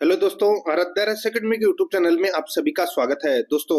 Hello दोस्तों, आराध्या रस academy के यूट्यूब चैनल में आप सभी का स्वागत है। दोस्तों,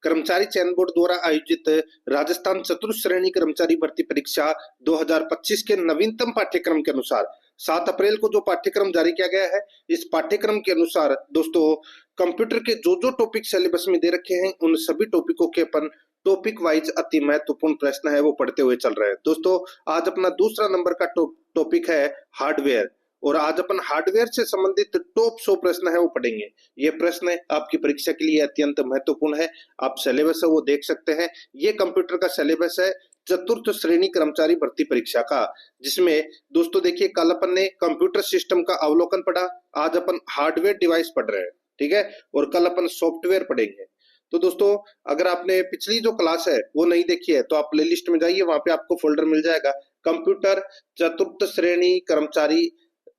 कर्मचारी चयन बोर्ड द्वारा आयोजित राजस्थान चतुर्थ श्रेणी कर्मचारी भर्ती परीक्षा 2025 के नवीनतम पाठ्यक्रम के अनुसार 7 अप्रैल को जो पाठ्यक्रम जारी किया गया है, इस पाठ्यक्रम के अनुसार दोस्तों कंप्यूटर के जो जो टॉपिक सिलेबस में दे रखे हैं, उन सभी टॉपिकों के अपन टॉपिक वाइज अति महत्वपूर्ण प्रश्न है वो पढ़ते हुए चल रहे हैं। दोस्तों, आज अपना दूसरा नंबर का टॉपिक है हार्डवेयर, और आज अपन हार्डवेयर से संबंधित टॉप 100 प्रश्न है वो पढ़ेंगे। ये प्रश्न आपकी परीक्षा के लिए अत्यंत महत्वपूर्ण है। आप सिलेबस है वो देख सकते हैं। ये कंप्यूटर का सिलेबस है चतुर्थ श्रेणी कर्मचारी भर्ती परीक्षा का, जिसमें दोस्तों देखिए, कल अपन ने कंप्यूटर सिस्टम का अवलोकन पढ़ा, आज अपन हार्डवेयर डिवाइस पढ़ रहे हैं, ठीक है, और कल अपन सॉफ्टवेयर पढ़ेंगे। तो दोस्तों, अगर आपने पिछली जो क्लास है वो नहीं देखी है तो आप प्ले लिस्ट में जाइए, वहां पे आपको फोल्डर मिल जाएगा कंप्यूटर चतुर्थ श्रेणी कर्मचारी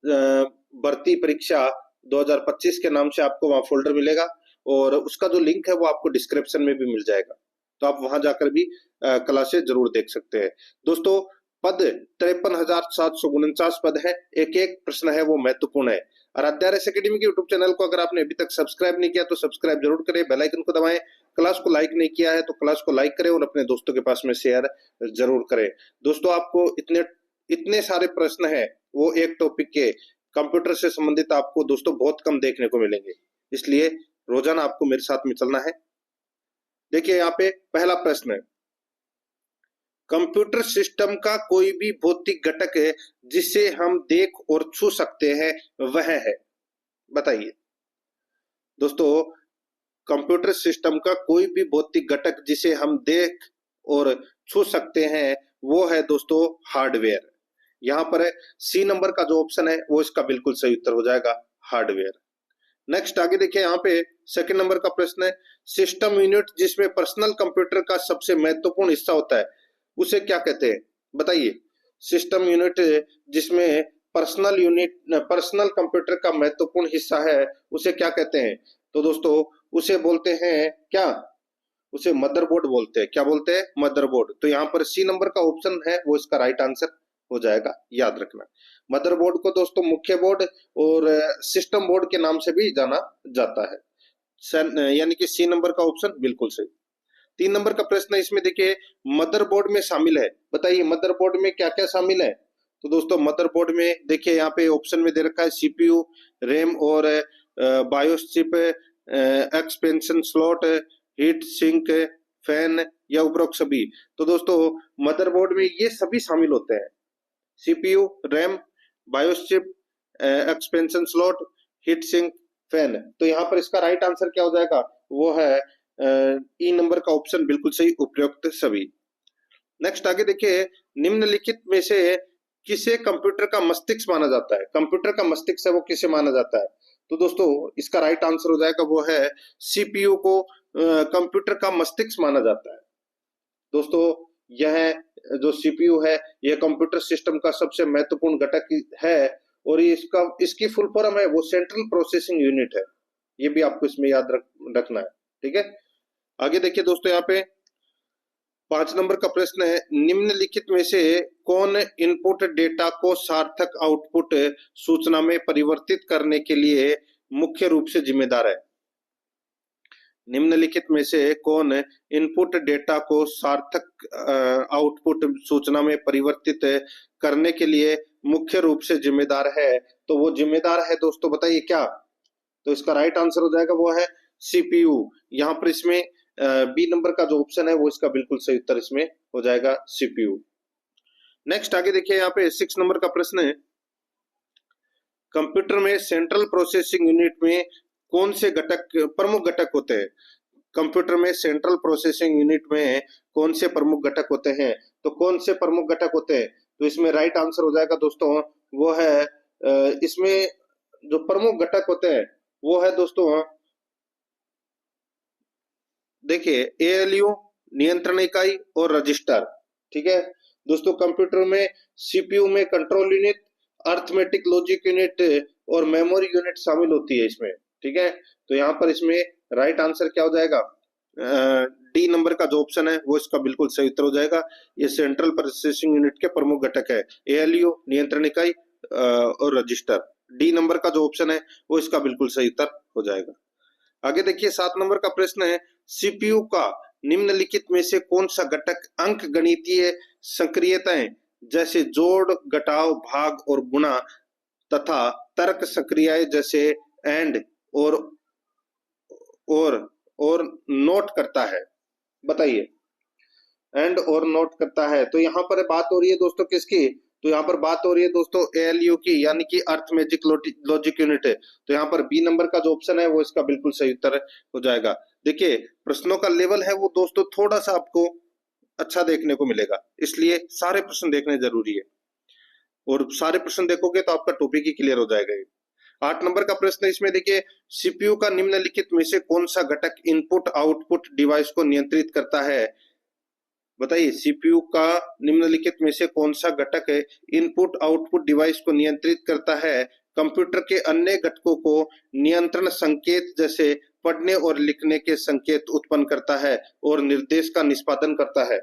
भर्ती परीक्षा 2025 के नाम से आपको वहां फोल्डर मिलेगा, और उसका जो लिंक है वो आपको डिस्क्रिप्शन में भी मिल जाएगा, तो आप वहां जाकर भी क्लासेस जरूर देख सकते हैं। दोस्तों, पद 53,749 पद है, एक एक प्रश्न है वो महत्वपूर्ण है। आराध्या रस एकेडमी के यूट्यूब चैनल को अगर आपने अभी तक सब्सक्राइब नहीं किया तो सब्सक्राइब जरूर करें, बेल आइकन को दबाएं। क्लास को लाइक नहीं किया है तो क्लास को लाइक करें और अपने दोस्तों के पास में शेयर जरूर करें। दोस्तों, आपको इतने इतने सारे प्रश्न हैं वो एक टॉपिक के कंप्यूटर से संबंधित आपको दोस्तों बहुत कम देखने को मिलेंगे, इसलिए रोजाना आपको मेरे साथ में चलना है। देखिए, यहाँ पे पहला प्रश्न है, कंप्यूटर सिस्टम का कोई भी भौतिक घटक है जिसे हम देख और छू सकते हैं, वह है, बताइए। दोस्तों, कंप्यूटर सिस्टम का कोई भी भौतिक घटक जिसे हम देख और छू सकते हैं वो है दोस्तों हार्डवेयर। यहाँ पर सी नंबर का जो ऑप्शन है वो इसका बिल्कुल सही उत्तर हो जाएगा, हार्डवेयर। नेक्स्ट आगे देखिए, यहाँ पे सेकंड नंबर का प्रश्न है, सिस्टम यूनिट जिसमें पर्सनल कंप्यूटर का सबसे महत्वपूर्ण हिस्सा होता है उसे क्या कहते हैं, बताइए। सिस्टम यूनिट जिसमें पर्सनल कंप्यूटर का महत्वपूर्ण हिस्सा है उसे क्या कहते हैं, तो दोस्तों उसे बोलते हैं क्या, उसे मदरबोर्ड बोलते हैं। क्या बोलते हैं? मदरबोर्ड। तो यहाँ पर सी नंबर का ऑप्शन है वो इसका राइट आंसर हो जाएगा, याद रखना। मदरबोर्ड को दोस्तों मुख्य बोर्ड और सिस्टम बोर्ड के नाम से भी जाना जाता है, यानी कि सी नंबर का ऑप्शन बिल्कुल सही। 3 नंबर का प्रश्न है, इसमें देखिए मदरबोर्ड में शामिल है, बताइए मदरबोर्ड में क्या क्या शामिल है। तो दोस्तों, मदरबोर्ड में देखिए यहाँ पे ऑप्शन में दे रखा है सीपीयू, रैम और BIOS chip, expansion slot, heat sink, fan या उपरोक्त सभी। तो दोस्तों, मदरबोर्ड में ये सभी शामिल होते हैं, CPU, RAM, BIOS chip, expansion slot, heat sink, fan. तो यहाँ पर इसका राइट आंसर क्या हो जाएगा, वो है ई नंबर का ऑप्शन बिल्कुल सही, उपयुक्त सभी। नेक्स्ट आगे देखिए, निम्नलिखित में से किसे कंप्यूटर का मस्तिष्क माना जाता है, कंप्यूटर का मस्तिष्क है वो किसे माना जाता है। तो दोस्तों, इसका राइट आंसर हो जाएगा वो है सीपीयू को कंप्यूटर का मस्तिष्क माना जाता है। दोस्तों, यह जो सीपीयू है यह कंप्यूटर सिस्टम का सबसे महत्वपूर्ण घटक है, और इसकी फुल फॉर्म है वो सेंट्रल प्रोसेसिंग यूनिट है। ये भी आपको इसमें याद रखना है, ठीक है। आगे देखिए दोस्तों, यहाँ पे 5 नंबर का प्रश्न है, निम्नलिखित में से कौन इनपुट डेटा को सार्थक आउटपुट सूचना में परिवर्तित करने के लिए मुख्य रूप से जिम्मेदार है। निम्नलिखित में से कौन इनपुट डेटा को सार्थक आउटपुट सूचना में परिवर्तित करने के लिए मुख्य रूप से जिम्मेदार है, तो वो जिम्मेदार है दोस्तों, बताइए क्या। तो इसका राइट आंसर हो जाएगा वो है सीपीयू। यहाँ पर इसमें बी नंबर का जो ऑप्शन है वो इसका बिल्कुल सही उत्तर इसमें हो जाएगा, सीपीयू। नेक्स्ट आगे देखिए, यहाँ पे 6 नंबर का प्रश्न है, कंप्यूटर में सेंट्रल प्रोसेसिंग यूनिट में कौन से प्रमुख घटक होते हैं। कंप्यूटर में सेंट्रल प्रोसेसिंग यूनिट में कौन से प्रमुख घटक होते हैं, तो कौन से प्रमुख घटक होते हैं, तो इसमें राइट आंसर हो जाएगा दोस्तों वो है, इसमें जो प्रमुख घटक होते हैं वो है दोस्तों, देखिए एएलयू, नियंत्रण इकाई और रजिस्टर, ठीक है। दोस्तों, कंप्यूटर में सीपीयू में control unit, arithmetic logic unit और मेमोरी यूनिट शामिल होती है इसमें, ठीक है। तो यहाँ पर इसमें राइट आंसर क्या हो जाएगा, डी नंबर का जो ऑप्शन है वो इसका बिल्कुल सही उत्तर हो जाएगा। ये सेंट्रल प्रोसेसिंग यूनिट के प्रमुख घटक है, एएलयू, नियंत्रण इकाई और रजिस्टर। डी नंबर का जो ऑप्शन है वो इसका बिल्कुल सही उत्तर हो जाएगा। आगे देखिए 7 नंबर का प्रश्न है, सीपीयू का निम्नलिखित में से कौन सा घटक अंक गणितीय सक्रियताएं जैसे जोड़, घटाव, भाग और गुणा तथा तर्क सक्रियाएं जैसे एंड और और और नोट करता है? बताइए। एंड और नोट करता है, तो यहाँ पर बात हो रही है दोस्तों किसकी? तो यहाँ पर बात हो रही है दोस्तों एएलयू की, यानी कि अर्थमेटिक लॉजिक यूनिट है। तो यहाँ पर बी नंबर का जो ऑप्शन है वो इसका बिल्कुल सही उत्तर हो जाएगा। देखिए प्रश्नों का लेवल है वो दोस्तों थोड़ा सा आपको अच्छा देखने को मिलेगा, इसलिए सारे प्रश्न देखने जरूरी है, और सारे प्रश्न देखोगे तो आपका टॉपिक ही क्लियर हो जाएगा। 8 नंबर का प्रश्न इसमें देखिए, सीपीयू का निम्नलिखित में से कौन सा घटक इनपुट आउटपुट डिवाइस को नियंत्रित करता है? बताइए, सीपीयू का निम्नलिखित में से कौन सा घटक है इनपुट आउटपुट डिवाइस को नियंत्रित करता है? कंप्यूटर के अन्य घटकों को नियंत्रण संकेत जैसे पढ़ने और लिखने के संकेत उत्पन्न करता है और निर्देश का निष्पादन करता है।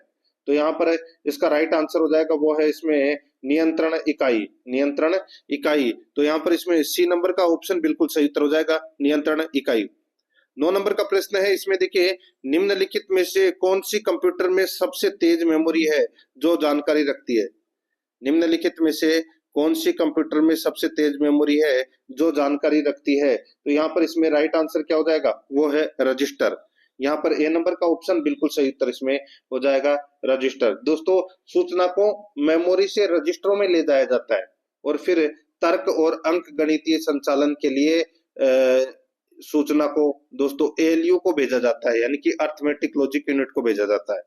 तो यहाँ पर इसका राइट आंसर हो जाएगा वो है इसमें नियंत्रण इकाई। नियंत्रण इकाई, तो यहाँ पर इसमें सी नंबर का ऑप्शन बिल्कुल सही उत्तर हो जाएगा, नियंत्रण इकाई। 9 नंबर का प्रश्न है इसमें देखिए, निम्नलिखित में से कौन सी कंप्यूटर में सबसे तेज मेमोरी है जो जानकारी रखती है? निम्नलिखित में से कौन सी कंप्यूटर में सबसे तेज मेमोरी है जो जानकारी रखती है? तो यहाँ पर इसमें राइट आंसर क्या हो जाएगा? वो है रजिस्टर। यहाँ पर ए नंबर का ऑप्शन बिल्कुल सही उत्तर इसमें हो जाएगा, रजिस्टर। दोस्तों सूचना को मेमोरी से रजिस्टरों में ले जाया जाता है और फिर तर्क और अंक गणितीय संचालन के लिए सूचना को दोस्तों एएलयू को भेजा जाता है, यानी कि अर्थमेटिक लॉजिक यूनिट को भेजा जाता है।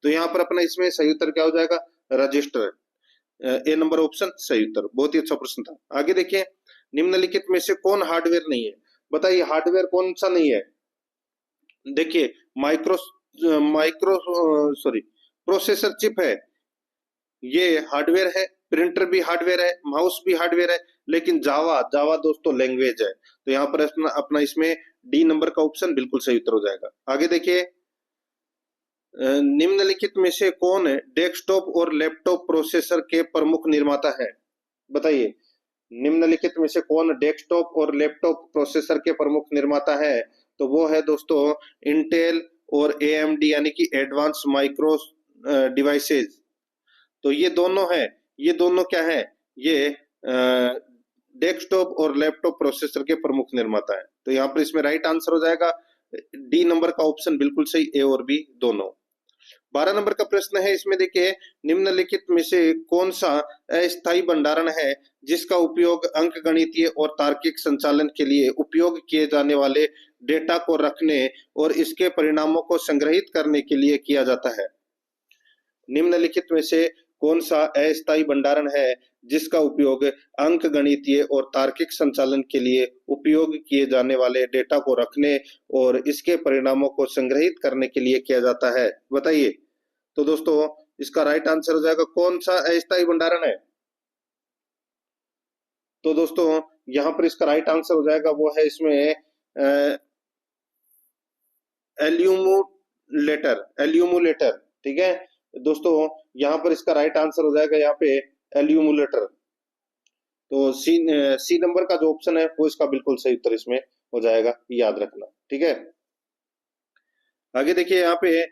तो यहाँ पर अपना इसमें सही उत्तर क्या हो जाएगा? रजिस्टर। ए नंबर ऑप्शन सही उत्तर। बहुत ही अच्छा प्रश्न था। आगे देखिए, निम्नलिखित में से कौन हार्डवेयर नहीं है? बताइए हार्डवेयर कौन सा नहीं है? देखिए प्रोसेसर चिप है, ये हार्डवेयर है। प्रिंटर भी हार्डवेयर है, माउस भी हार्डवेयर है, लेकिन जावा दोस्तों लैंग्वेज है। तो यहाँ पर अपना इसमें डी नंबर का ऑप्शन बिल्कुल सही उत्तर हो जाएगा। आगे देखिए, निम्नलिखित में से कौन डेस्कटॉप और लैपटॉप प्रोसेसर के प्रमुख निर्माता है? बताइए, निम्नलिखित में से कौन डेस्कटॉप और लैपटॉप प्रोसेसर के प्रमुख निर्माता है? तो वो है दोस्तों इंटेल और एएमडी, यानी कि एडवांस माइक्रो डिवाइसेज। तो ये दोनों है, ये दोनों क्या है? ये डेस्कटॉप और लैपटॉप प्रोसेसर के प्रमुख निर्माता है। तो यहाँ पर इसमें राइट आंसर हो जाएगा डी नंबर का ऑप्शन बिल्कुल सही, ए और बी दोनों। 12 नंबर का प्रश्न है इसमें देखिए, निम्नलिखित में से कौन सा अस्थायी भंडारण है जिसका उपयोग अंकगणितीय और तार्किक संचालन के लिए उपयोग किए जाने वाले डेटा को रखने और इसके परिणामों को संग्रहित करने के लिए किया जाता है? निम्नलिखित में से कौन सा अस्थायी भंडारण है जिसका उपयोग अंकगणितीय और तार्किक संचालन के लिए उपयोग किए जाने वाले डेटा को रखने और इसके परिणामों को संग्रहित करने के लिए किया जाता है? बताइए। तो दोस्तों इसका राइट आंसर हो जाएगा, कौन सा अस्थायी भंडारण है? तो दोस्तों यहाँ पर इसका राइट आंसर हो जाएगा वो है इसमें एल्यूमुलेटर। ठीक है दोस्तों, यहाँ पर इसका राइट आंसर हो जाएगा यहाँ पे एल्यूमुलेटर। तो सी नंबर का जो ऑप्शन है वो इसका बिल्कुल सही उत्तर इसमें हो जाएगा, याद रखना। ठीक है, आगे देखिए यहाँ पे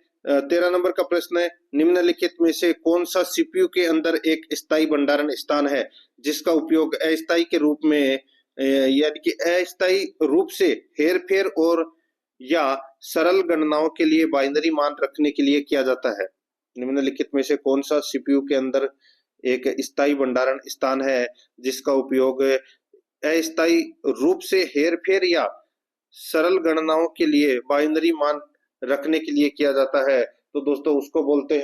13 नंबर का प्रश्न है, निम्नलिखित में से कौन सा सीपीयू के अंदर एक स्थायी भंडारण स्थान है जिसका उपयोग अस्थायी के रूप में यानी कि अस्थायी रूप से हेरफेर और या सरल गणनाओं के लिए बाइनरी मान रखने के लिए किया जाता है? निम्नलिखित में से कौन सा सीपीयू के अंदर एक स्थायी भंडारण स्थान है जिसका उपयोग अस्थायी रूप से हेरफेर या सरल गणनाओं के लिए बाइनरी मान रखने के लिए किया जाता है? तो दोस्तों उसको बोलते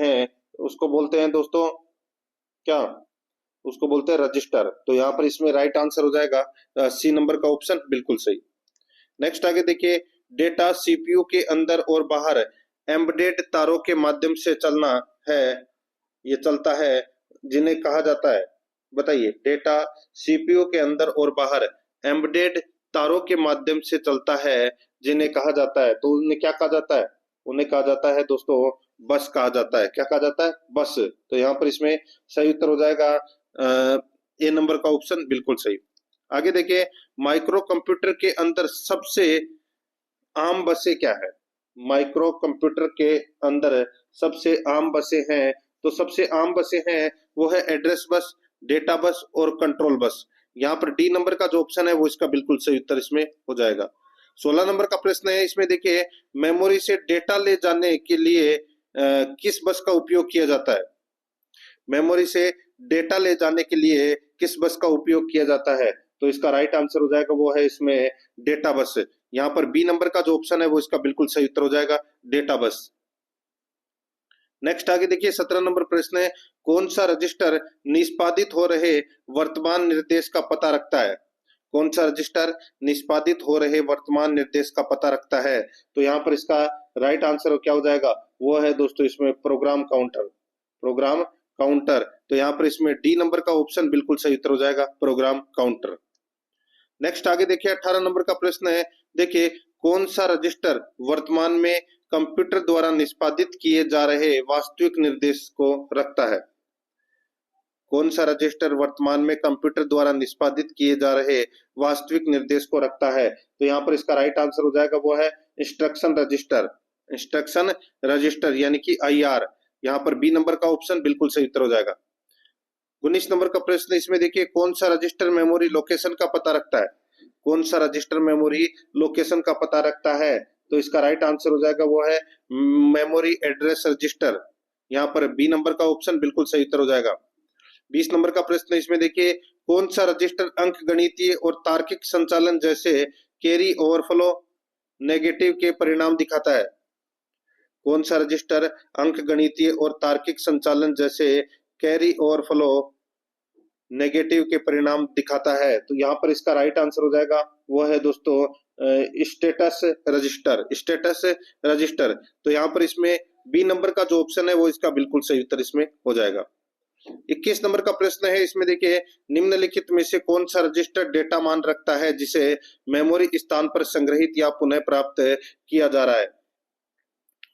हैं दोस्तों क्या? उसको बोलते हैं रजिस्टर। तो यहाँ पर इसमें राइट आंसर हो जाएगा सी नंबर का ऑप्शन बिल्कुल सही। नेक्स्ट आगे देखिए, डेटा सीपीयू के अंदर और बाहर एम्बेडेड तारों के माध्यम से चलता है जिन्हें कहा जाता है? बताइए, डेटा सीपीयू के अंदर और बाहर एम्बेडेड तारों के माध्यम से चलता है जिन्हें कहा जाता है, तो उन्हें क्या कहा जाता है? उन्हें कहा जाता है दोस्तों बस कहा जाता है। क्या कहा जाता है? बस। तो यहाँ पर इसमें सही उत्तर हो जाएगा ए नंबर का ऑप्शन बिल्कुल सही। आगे देखिए, माइक्रो कंप्यूटर के अंदर सबसे आम बसें क्या है? माइक्रो कंप्यूटर के अंदर सबसे आम बसें हैं, तो सबसे आम बसें हैं वो है एड्रेस बस, डेटा बस और कंट्रोल बस। यहाँ पर डी नंबर का जो ऑप्शन है वो इसका बिल्कुल सही उत्तर इसमें हो जाएगा। 16 नंबर का प्रश्न है, इसमें देखिए, मेमोरी से डेटा ले जाने के लिए किस बस का उपयोग किया जाता है? मेमोरी से डेटा ले जाने के लिए किस बस का उपयोग किया जाता है? तो इसका राइट आंसर हो जाएगा वो है इसमें डेटा बस। यहाँ पर बी नंबर का जो ऑप्शन है वो इसका बिल्कुल सही उत्तर हो जाएगा, डेटा बस। नेक्स्ट आगे देखिए, 17 नंबर प्रश्न है, कौन सा रजिस्टर निष्पादित हो रहे वर्तमान निर्देश का पता रखता है? कौन सा रजिस्टर निष्पादित हो रहे वर्तमान निर्देश का पता रखता है? तो यहाँ पर इसका राइट आंसर क्या हो जाएगा? वो है दोस्तों इसमें प्रोग्राम काउंटर। प्रोग्राम काउंटर, तो यहाँ पर इसमें डी नंबर का ऑप्शन बिल्कुल सही उत्तर हो जाएगा, प्रोग्राम काउंटर। नेक्स्ट आगे देखिए, 18 नंबर का प्रश्न है, देखिए, कौन सा रजिस्टर वर्तमान में कंप्यूटर द्वारा निष्पादित किए जा रहे वास्तविक निर्देश को रखता है? कौन सा रजिस्टर वर्तमान में कंप्यूटर द्वारा निष्पादित किए जा रहे वास्तविक निर्देश को रखता है? तो यहाँ पर इसका राइट आंसर हो जाएगा वो है इंस्ट्रक्शन रजिस्टर। इंस्ट्रक्शन रजिस्टर यानी कि आईआर। यहाँ पर बी नंबर का ऑप्शन बिल्कुल सही उत्तर हो जाएगा। 19 नंबर का प्रश्न, इसमें देखिए, कौन सा रजिस्टर मेमोरी लोकेशन का पता रखता है? कौन सा रजिस्टर मेमोरी लोकेशन का पता रखता है? तो इसका राइट आंसर हो जाएगा वो है मेमोरी एड्रेस रजिस्टर। यहाँ पर बी नंबर का ऑप्शन बिल्कुल सही उत्तर हो जाएगा। 20 नंबर का प्रश्न, इसमें देखिए, कौन सा रजिस्टर अंक गणितीय और तार्किक संचालन जैसे कैरी ओवरफ्लो नेगेटिव के परिणाम दिखाता है? कौन सा रजिस्टर अंक गणितीय और तार्किक संचालन जैसे कैरी ओवरफ्लो नेगेटिव के परिणाम दिखाता है? तो यहाँ पर इसका राइट आंसर हो जाएगा वो है दोस्तों स्टेटस रजिस्टर। स्टेटस रजिस्टर, तो यहाँ पर इसमें बी नंबर का जो ऑप्शन है वो इसका बिल्कुल सही उत्तर इसमें हो जाएगा। 21 नंबर का प्रश्न है, इसमें देखिए, निम्नलिखित में से कौन सा रजिस्टर डेटा मान रखता है जिसे मेमोरी स्थान पर संग्रहित या पुनः प्राप्त किया जा रहा है?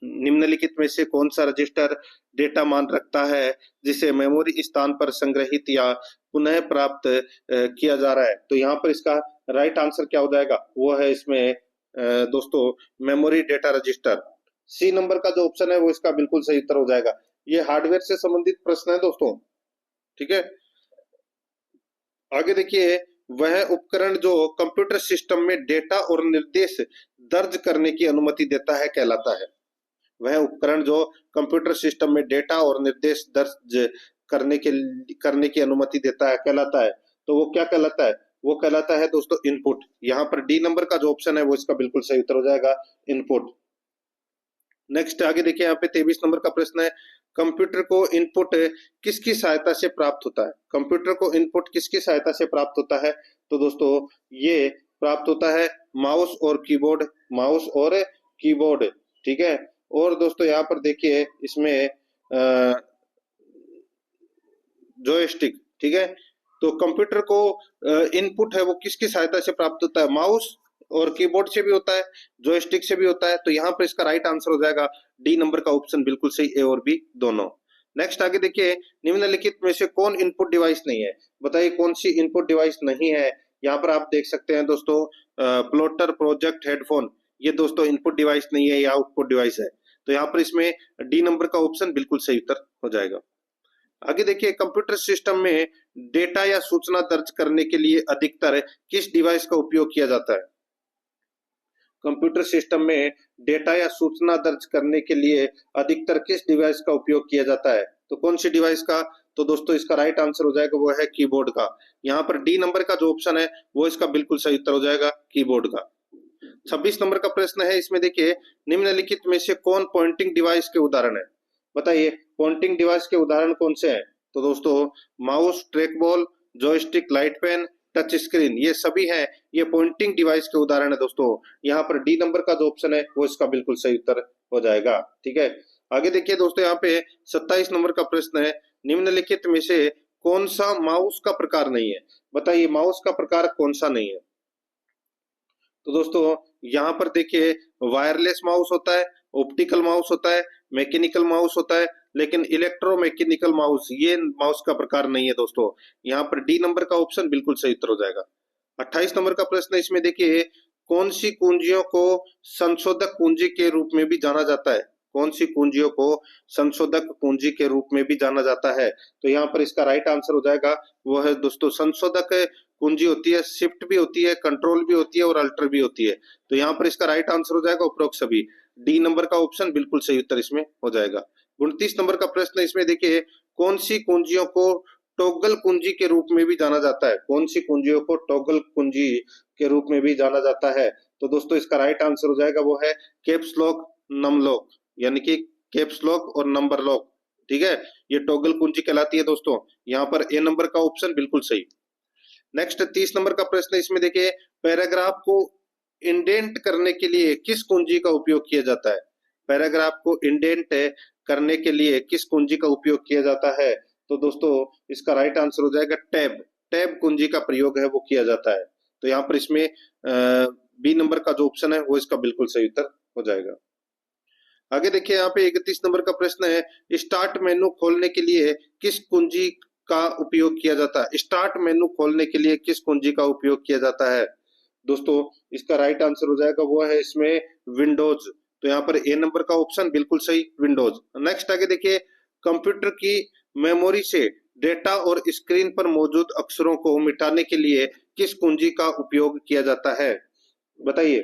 निम्नलिखित में से कौन सा रजिस्टर डेटा मान रखता है जिसे मेमोरी स्थान पर संग्रहित या पुनः प्राप्त किया जा रहा है? तो यहाँ पर इसका राइट आंसर क्या हो जाएगा? वो है इसमें दोस्तों memory data register. C number का जो ऑप्शन है वो इसका बिल्कुल सही उत्तर हो जाएगा। ये हार्डवेयर से संबंधित प्रश्न है दोस्तों, ठीक है। आगे देखिए, वह उपकरण जो कंप्यूटर सिस्टम में डेटा और निर्देश दर्ज करने की अनुमति देता है कहलाता है? वह उपकरण जो कंप्यूटर सिस्टम में डेटा और निर्देश दर्ज करने की अनुमति देता है कहलाता है। तो वो क्या कहलाता है? वो कहलाता है दोस्तों इनपुट। यहाँ पर डी नंबर का जो ऑप्शन है वो इसका बिल्कुल सही उत्तर हो जाएगा, इनपुट। नेक्स्ट आगे देखिए, यहाँ पे 23 नंबर का प्रश्न है, कंप्यूटर को इनपुट किसकी सहायता से प्राप्त होता है? कंप्यूटर को इनपुट किसकी सहायता से प्राप्त होता है? तो दोस्तों ये प्राप्त होता है माउस और कीबोर्ड, माउस और कीबोर्ड, ठीक है। और दोस्तों यहाँ पर देखिए, इसमें जॉयस्टिक, ठीक है। तो कंप्यूटर को इनपुट है वो किसकी सहायता से प्राप्त होता है? माउस और कीबोर्ड से भी होता है, जॉयस्टिक से भी होता है। तो यहाँ पर इसका राइट आंसर हो जाएगा डी नंबर का ऑप्शन बिल्कुल सही, ए और बी दोनों। नेक्स्ट आगे देखिए, निम्नलिखित में से कौन इनपुट डिवाइस नहीं है? बताइए कौन सी इनपुट डिवाइस नहीं है? यहाँ पर आप देख सकते हैं दोस्तों, प्लॉटर, प्रोजेक्ट, हेडफोन, ये दोस्तों इनपुट डिवाइस नहीं है, या आउटपुट डिवाइस है। तो यहाँ पर इसमें डी नंबर का ऑप्शन बिल्कुल सही उत्तर हो जाएगा। आगे देखिए, कंप्यूटर सिस्टम में डेटा या सूचना दर्ज करने के लिए अधिकतर किस डिवाइस का उपयोग किया जाता है? कंप्यूटर सिस्टम में डेटा या सूचना दर्ज करने के लिए अधिकतर किस डिवाइस का उपयोग किया जाता है? तो कौन सी डिवाइस का? तो दोस्तों इसका राइट आंसर हो जाएगा वो है कीबोर्ड का। यहाँ पर डी नंबर का जो ऑप्शन है वो इसका बिल्कुल सही उत्तर हो जाएगा, कीबोर्ड का। 26 नंबर का प्रश्न है, इसमें देखिए, निम्नलिखित में से कौन पॉइंटिंग डिवाइस के उदाहरण है? बताइए पॉइंटिंग डिवाइस के उदाहरण कौन से हैं? तो दोस्तों mouse, track ball, joystick, light pen, touch screen, ये सभी हैं, ये पॉइंटिंग डिवाइस के उदाहरण है दोस्तों। यहाँ पर डी नंबर का जो ऑप्शन है वो इसका बिल्कुल सही उत्तर हो जाएगा, ठीक है। आगे देखिए दोस्तों, यहाँ पे 27 नंबर का प्रश्न है, निम्नलिखित में से कौन सा माउस का प्रकार नहीं है? बताइए माउस का प्रकार कौन सा नहीं है? तो दोस्तों यहाँ पर देखिए, वायरलेस माउस होता है, ऑप्टिकल माउस होता है, मैकेनिकल माउस होता है, लेकिन इलेक्ट्रोमैकेनिकल माउस, ये माउस का प्रकार नहीं है दोस्तों। यहाँ पर डी नंबर का ऑप्शन बिल्कुल सही उत्तर हो जाएगा। 28 नंबर का प्रश्न है, इसमें देखिए कौन सी कुंजियों को संशोधक कुंजी के रूप में भी जाना जाता है? कौन सी कुंजियों को संशोधक कुंजी के रूप में भी जाना जाता है? तो यहाँ पर इसका राइट आंसर हो जाएगा वो है दोस्तों संशोधक कुंजी होती है, शिफ्ट भी होती है, कंट्रोल भी होती है और अल्टर भी होती है। तो यहाँ पर इसका राइट आंसर हो जाएगा उपरोक्त सभी। डी नंबर का ऑप्शन बिल्कुल सही उत्तर इसमें हो जाएगा। 29 नंबर का प्रश्न है, इसमें देखिए कौन सी कुंजियों को टॉगल कुंजी के रूप में भी जाना जाता है? कौन सी कुंजियों को टॉगल कुंजी के रूप में भी जाना जाता है? तो दोस्तों इसका राइट आंसर हो जाएगा वो है कैप्स लॉक, नम लॉक, यानी कि कैप्स लॉक और नंबर लॉक। ठीक है, ये टॉगल कुंजी कहलाती है दोस्तों। यहाँ पर ए नंबर का ऑप्शन बिल्कुल सही। नेक्स्ट 30 नंबर का प्रश्न है, इसमें देखिए पैराग्राफ को इंडेंट करने के लिए किस कुंजी का उपयोग किया जाता है? पैराग्राफ को इंडेंट करने के लिए किस कुंजी का उपयोग किया जाता है? तो दोस्तों इसका राइट आंसर हो जाएगा टैब। टैब कुंजी का प्रयोग है वो किया जाता है। तो यहाँ पर इसमें बी नंबर का जो ऑप्शन है वो इसका बिल्कुल सही उत्तर हो जाएगा। आगे देखिए यहाँ पे 31 नंबर का प्रश्न है, स्टार्ट मेनू खोलने के लिए किस कुंजी का उपयोग किया जाता है? स्टार्ट मेनू खोलने के लिए किस कुंजी का उपयोग किया जाता है? दोस्तों इसका राइट आंसर हो जाएगा वो है इसमें विंडोज। तो यहाँ पर ए नंबर का ऑप्शन बिल्कुल सही, विंडोज। नेक्स्ट आगे देखिए कंप्यूटर की मेमोरी से डेटा और स्क्रीन पर मौजूद अक्षरों को मिटाने के लिए किस कुंजी का उपयोग किया जाता है? बताइए।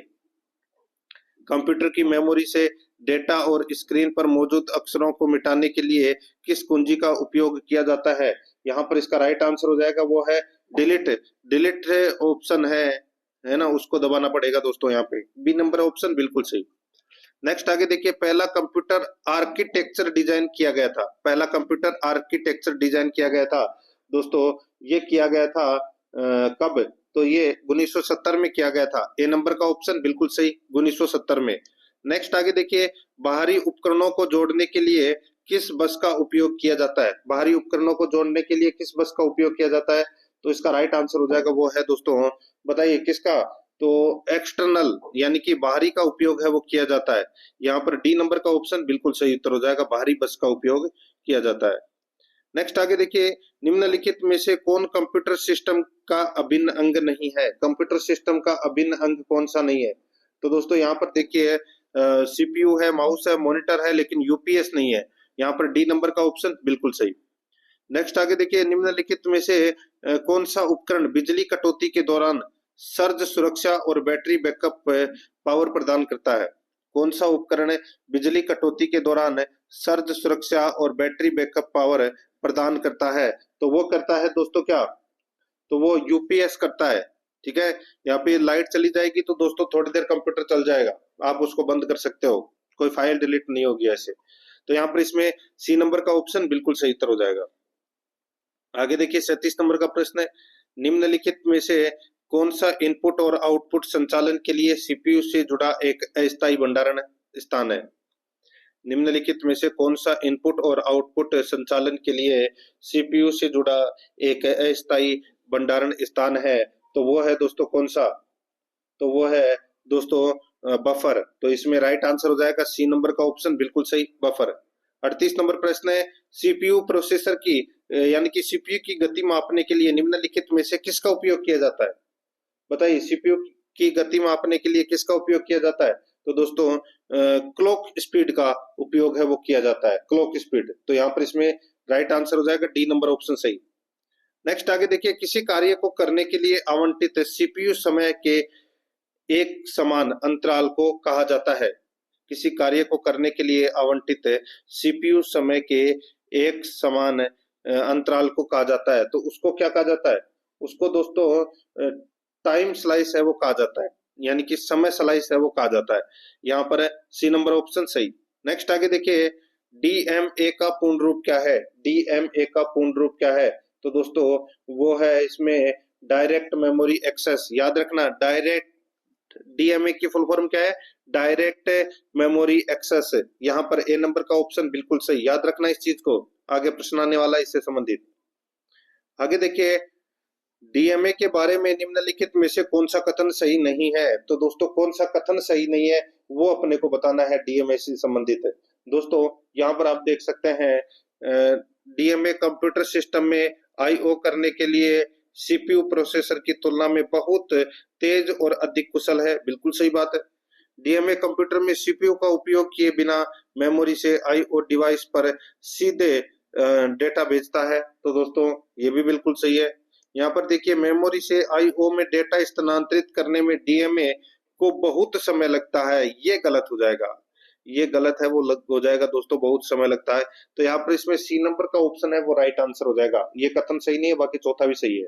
कंप्यूटर की मेमोरी से डेटा और स्क्रीन पर मौजूद अक्षरों को मिटाने के लिए किस कुंजी का उपयोग किया जाता है? यहाँ पर इसका राइट आंसर हो जाएगा वो है डिलीट। डिलीट ऑप्शन है ना, उसको दबाना पड़ेगा दोस्तों। यहाँ पे बी नंबर ऑप्शन बिल्कुल सही। नेक्स्ट आगे देखिए पहला कंप्यूटर आर्किटेक्चर डिजाइन किया गया था। पहला कंप्यूटर आर्किटेक्चर डिजाइन किया गया था दोस्तों, ये किया गया था कब? तो ये 1970 में किया गया था। ए नंबर का ऑप्शन बिल्कुल सही, 1970 में। नेक्स्ट आगे देखिए बाहरी उपकरणों को जोड़ने के लिए किस बस का उपयोग किया जाता है? बाहरी उपकरणों को जोड़ने के लिए किस बस का उपयोग किया जाता है? तो इसका राइट आंसर हो जाएगा वो है दोस्तों, बताइए किसका? तो एक्सटर्नल यानी कि बाहरी का उपयोग है वो किया जाता है। यहाँ पर डी नंबर का ऑप्शन बिल्कुल सही उत्तर हो जाएगा, बाहरी बस का उपयोग किया जाता है। नेक्स्ट आगे देखिए निम्नलिखित में से कौन कंप्यूटर सिस्टम का अभिन्न अंग नहीं है? कंप्यूटर सिस्टम का अभिन्न अंग कौन सा नहीं है? तो दोस्तों यहाँ पर देखिए सीपीयू है, माउस है, मॉनिटर है, लेकिन यूपीएस नहीं है। यहाँ पर डी नंबर का ऑप्शन बिल्कुल सही। नेक्स्ट आगे देखिए निम्नलिखित में से कौन सा उपकरण बिजली कटौती के दौरान सर्ज सुरक्षा और बैटरी बैकअप पावर प्रदान करता है? कौन सा उपकरण बिजली कटौती के दौरान सर्ज सुरक्षा और बैटरी बैकअप पावर प्रदान करता है? तो वो करता है दोस्तों क्या? तो वो यूपीएस करता है। ठीक है, यहाँ पे लाइट चली जाएगी तो दोस्तों थोड़ी देर कंप्यूटर चल जाएगा, आप उसको बंद कर सकते हो, कोई फाइल डिलीट नहीं होगी ऐसे। तो यहाँ पर इसमें सी नंबर का ऑप्शन बिल्कुल सही उत्तर हो जाएगा। आगे देखिए 37 नंबर का प्रश्न है, निम्नलिखित में से कौन सा इनपुट और आउटपुट संचालन के लिए सीपीयू से जुड़ा एक अस्थायी भंडारण स्थान है? निम्नलिखित में से कौन सा इनपुट और आउटपुट संचालन के लिए सीपीयू से जुड़ा एक अस्थायी भंडारण स्थान है? तो वो है दोस्तों कौन सा? तो वो है दोस्तों बफर। तो इसमें राइट आंसर हो जाएगा सी नंबर का ऑप्शन बिल्कुल सही, बफर। 38 नंबर प्रश्न है, सीपीयू प्रोसेसर की यानी कि सीपीयू की गति मापने के लिए निम्नलिखित में से किसका उपयोग किया जाता है? बताइए, सीपीयू की गति मापने के लिए किसका उपयोग किया जाता है? तो दोस्तों क्लॉक स्पीड का उपयोग है वो किया जाता है, क्लॉक स्पीड। तो यहाँ पर इसमें राइट आंसर हो जाएगा डी नंबर ऑप्शन सही। नेक्स्ट आगे देखिए किसी कार्य को करने के लिए आवंटित सीपीयू समय के एक समान अंतराल को कहा जाता है? किसी कार्य को करने के लिए आवंटित सीपीयू समय के एक समान अंतराल को कहा जाता है। तो उसको क्या कहा जाता है? उसको दोस्तों टाइम स्लाइस है वो कहा जाता है, यानी कि समय स्लाइस है वो कहा जाता है। यहाँ पर है सी नंबर ऑप्शन सही। नेक्स्ट आगे देखिए डीएमए का पूर्ण रूप क्या है? डीएमए का पूर्ण रूप क्या है? तो दोस्तों वो है इसमें डायरेक्ट मेमोरी एक्सेस। याद रखना, डायरेक्ट डीएमए की फुल फॉर्म क्या है? Direct memory access. यहाँ पर ए नंबर का ऑप्शन बिल्कुल सही, याद रखना इस चीज को, आगे प्रश्न आने वाला इससे संबंधित। आगे देखिए डीएमए के बारे में निम्नलिखित में से कौन सा कथन सही नहीं है? तो दोस्तों कौन सा कथन सही नहीं है वो अपने को बताना है, डीएमए से संबंधित है। दोस्तों यहाँ पर आप देख सकते हैं डीएमए कंप्यूटर सिस्टम में आईओ करने के लिए सीपीयू प्रोसेसर की तुलना में बहुत तेज और अधिक कुशल है। बिल्कुल सही बात है। डीएमए कंप्यूटर में सीपीयू का उपयोग किए बिना मेमोरी से आईओ डिवाइस पर सीधे डेटा भेजता है। तो दोस्तों ये भी बिल्कुल सही है। यहाँ पर देखिए मेमोरी से आईओ में डेटा स्थानांतरित करने में डीएमए को बहुत समय लगता है, ये गलत हो जाएगा। ये गलत है, वो हो जाएगा दोस्तों, बहुत समय लगता है। तो यहाँ पर इसमें सी नंबर का ऑप्शन है वो राइट आंसर हो जाएगा। ये कथन सही नहीं है, बाकी चौथा भी सही है।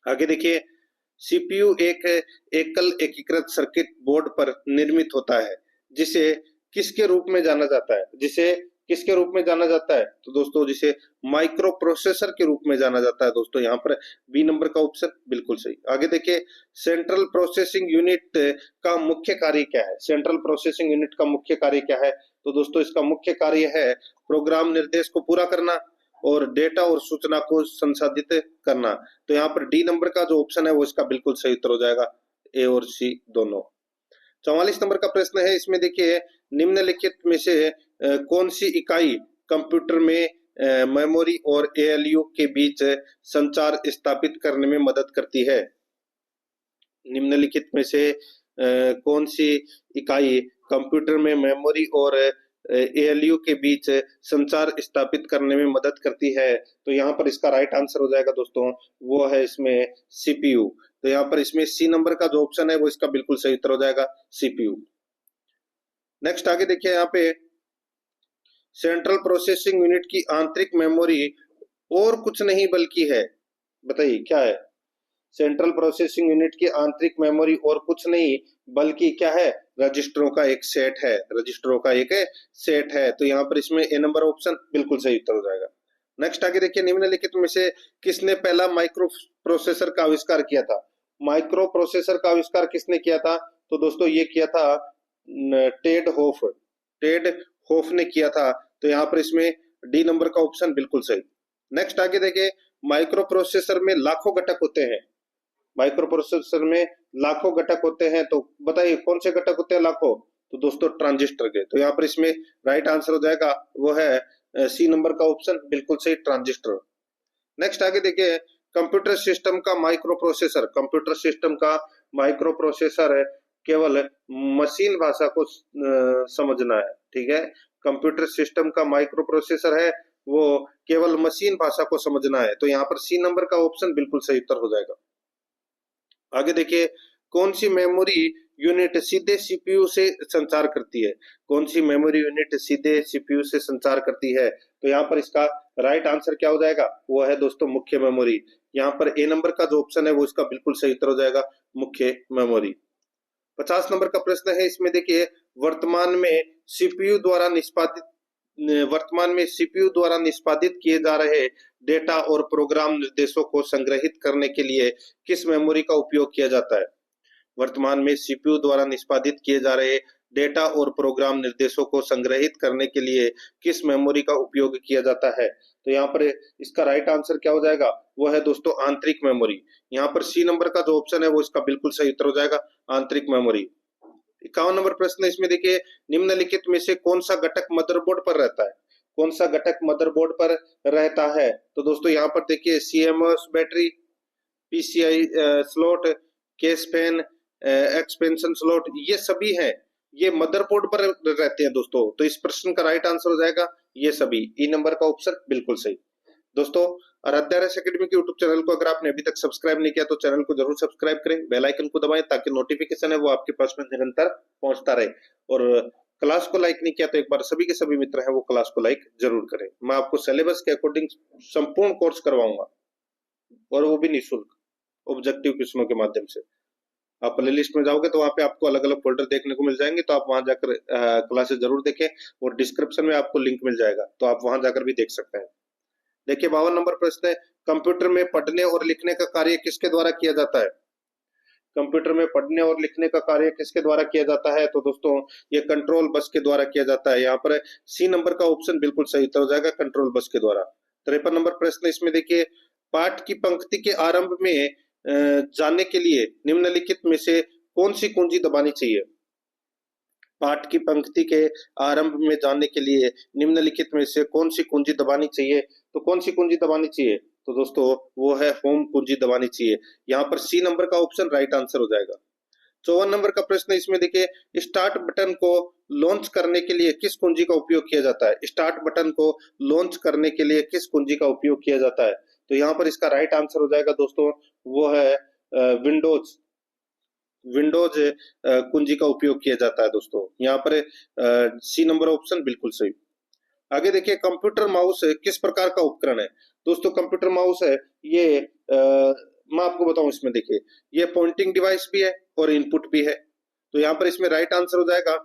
आगे देखिए, सीपीयू एक एकल एकीकृत सर्किट बोर्ड पर निर्मित होता है, जिसे किसके रूप में जाना जाता है? जिसे किसके रूप में जाना जाता है? तो दोस्तों जिसे माइक्रो प्रोसेसर के रूप में जाना जाता है। दोस्तों यहाँ पर बी नंबर का ऑप्शन बिल्कुल सही। आगे देखिए, सेंट्रल प्रोसेसिंग यूनिट का मुख्य कार्य क्या है? सेंट्रल प्रोसेसिंग यूनिट का मुख्य कार्य क्या है? तो दोस्तों इसका मुख्य कार्य है प्रोग्राम निर्देश को पूरा करना और डेटा और सूचना को संसाधित करना। तो यहाँ पर डी नंबर का जो ऑप्शन है वो इसका बिल्कुल सही उत्तर हो जाएगा, ए और सी दोनों। 44 नंबर का प्रश्न है, इसमें देखिए निम्नलिखित में से कौन सी इकाई कंप्यूटर में मेमोरी और एएलयू के बीच संचार स्थापित करने में मदद करती है? निम्नलिखित में से कौन सी इकाई कंप्यूटर में मेमोरी और एएलयू के बीच संचार स्थापित करने में मदद करती है? तो यहाँ पर इसका राइट आंसर हो जाएगा दोस्तों, वो है इसमें सीपीयू। तो यहाँ पर इसमें सी नंबर का जो ऑप्शन है वो इसका बिल्कुल सही उत्तर हो जाएगा, सीपीयू। नेक्स्ट आगे देखिए, यहाँ पे सेंट्रल प्रोसेसिंग यूनिट की आंतरिक मेमोरी और कुछ नहीं बल्कि है, बताइए क्या है? सेंट्रल प्रोसेसिंग यूनिट की आंतरिक मेमोरी और कुछ नहीं बल्कि क्या है? रजिस्टरों का एक सेट है, रजिस्टरों का एक सेट है। तो यहाँ पर इसमें ए नंबर ऑप्शन बिल्कुल सही उत्तर हो जाएगा। नेक्स्ट आगे देखिए, निम्नलिखित में से किसने पहला माइक्रो प्रोसेसर का आविष्कार किया था? माइक्रो प्रोसेसर का आविष्कार किसने किया था? तो दोस्तों ये किया था टेड होफ, टेड होफ ने किया था। तो यहाँ पर इसमें डी नंबर का ऑप्शन बिल्कुल सही। नेक्स्ट आगे देखिए, माइक्रो प्रोसेसर में लाखों घटक होते हैं, माइक्रो प्रोसेसर में लाखों घटक होते हैं। तो बताइए कौन से घटक होते हैं लाखों? तो दोस्तों ट्रांजिस्टर के। तो यहाँ पर इसमें राइट आंसर हो जाएगा, वो है सी नंबर का ऑप्शन बिल्कुल सही, ट्रांजिस्टर। नेक्स्ट आगे देखिए, कंप्यूटर सिस्टम का माइक्रो प्रोसेसर, कंप्यूटर सिस्टम का माइक्रो प्रोसेसर केवल मशीन भाषा को समझना है, ठीक है? कंप्यूटर सिस्टम का माइक्रो प्रोसेसर है वो केवल मशीन भाषा को समझना है। तो यहाँ पर सी नंबर का ऑप्शन बिल्कुल सही उत्तर हो जाएगा। आगे देखिए, कौन सी मेमोरी यूनिट सीधे सीपीयू से संचार करती है? कौन सी मेमोरी यूनिट सीधे सीपीयू से संचार करती है? तो यहाँ पर इसका राइट आंसर क्या हो जाएगा? वो है दोस्तों मुख्य मेमोरी। यहाँ पर ए नंबर का जो ऑप्शन है वो इसका बिल्कुल सही उत्तर हो जाएगा, मुख्य मेमोरी। 50 नंबर का प्रश्न है, इसमें देखिए वर्तमान में सीपीयू द्वारा निष्पादित किए जा रहे डेटा और प्रोग्राम निर्देशों को संग्रहित करने के लिए किस मेमोरी का उपयोग किया जाता है? वर्तमान में सीपीयू द्वारा निष्पादित किए जा रहे डेटा और प्रोग्राम निर्देशों को संग्रहित करने के लिए किस मेमोरी का उपयोग किया जाता है? तो यहाँ पर इसका राइट आंसर क्या हो जाएगा? वो है दोस्तों आंतरिक मेमोरी। यहाँ पर सी नंबर का जो ऑप्शन है वो इसका बिल्कुल सही उत्तर हो जाएगा, आंतरिक मेमोरी। 51 नंबर प्रश्न, इसमें देखिए निम्नलिखित में से कौन सा घटक मदरबोर्ड पर रहता है? कौन सा घटक मदरबोर्ड पर रहता है? तो दोस्तों यहाँ पर देखिए CMOS battery, PCI slot, case fan, expansion slot, ये सभी हैं, ये मदरबोर्ड पर रहते हैं दोस्तों। तो इस प्रश्न का राइट आंसर हो जाएगा ये सभी, ई नंबर का ऑप्शन बिल्कुल सही। दोस्तों आराध्या रस एकेडमी के यूट्यूब चैनल को अगर आपने अभी तक सब्सक्राइब नहीं किया तो चैनल को जरूर सब्सक्राइब करें, बेल आइकन को दबाएं ताकि नोटिफिकेशन है वो आपके पास में निरंतर पहुंचता रहे। और क्लास को लाइक नहीं किया तो एक बार सभी के सभी मित्र हैं वो क्लास को लाइक जरूर करें। मैं आपको सिलेबस के अकॉर्डिंग संपूर्ण कोर्स करवाऊंगा और वो भी निःशुल्क, ऑब्जेक्टिव क्वेश्चनों के माध्यम से। आप प्ले लिस्ट में जाओगे तो वहां पे आपको अलग अलग फोल्डर देखने को मिल जाएंगे, तो आप वहां जाकर क्लासेस जरूर देखें और डिस्क्रिप्शन में आपको लिंक मिल जाएगा, तो आप वहां जाकर भी देख सकते हैं। देखिए 52 नंबर प्रश्न है, कंप्यूटर में पढ़ने और लिखने का कार्य किसके द्वारा किया जाता है? कंप्यूटर में पढ़ने और लिखने का कार्य किसके द्वारा किया जाता है? तो दोस्तों ये कंट्रोल बस के द्वारा किया जाता है। यहाँ पर सी नंबर का ऑप्शन बिल्कुल सही उत्तर हो जाएगा, कंट्रोल बस के द्वारा। 53 नंबर प्रश्न, इसमें देखिए पाठ की पंक्ति के आरंभ में जाने के लिए निम्नलिखित में से कौन सी कुंजी दबानी चाहिए? पाठ की पंक्ति के आरंभ में जाने के लिए निम्नलिखित में से कौन सी कुंजी दबानी चाहिए? तो कौन सी कुंजी दबानी चाहिए? तो दोस्तों वो है होम कुंजी दबानी चाहिए। यहाँ पर सी नंबर का ऑप्शन राइट आंसर हो जाएगा। 54 नंबर का प्रश्न इसमें देखिए, स्टार्ट बटन को लॉन्च करने के लिए किस कुंजी का उपयोग किया जाता है? स्टार्ट बटन को लॉन्च करने के लिए किस कुंजी का उपयोग किया जाता है? तो यहाँ पर इसका राइट आंसर हो जाएगा दोस्तों, वो है विंडोज विंडोज कुंजी का उपयोग किया जाता है दोस्तों। यहाँ पर सी नंबर ऑप्शन बिल्कुल सही। आगे देखिए, कंप्यूटर माउस किस प्रकार का उपकरण है? दोस्तों कंप्यूटर माउस है ये मैं आपको बताऊं, इसमें देखिए ये पॉइंटिंग डिवाइस भी है और इनपुट भी है। तो यहाँ पर इसमें राइट आंसर हो जाएगा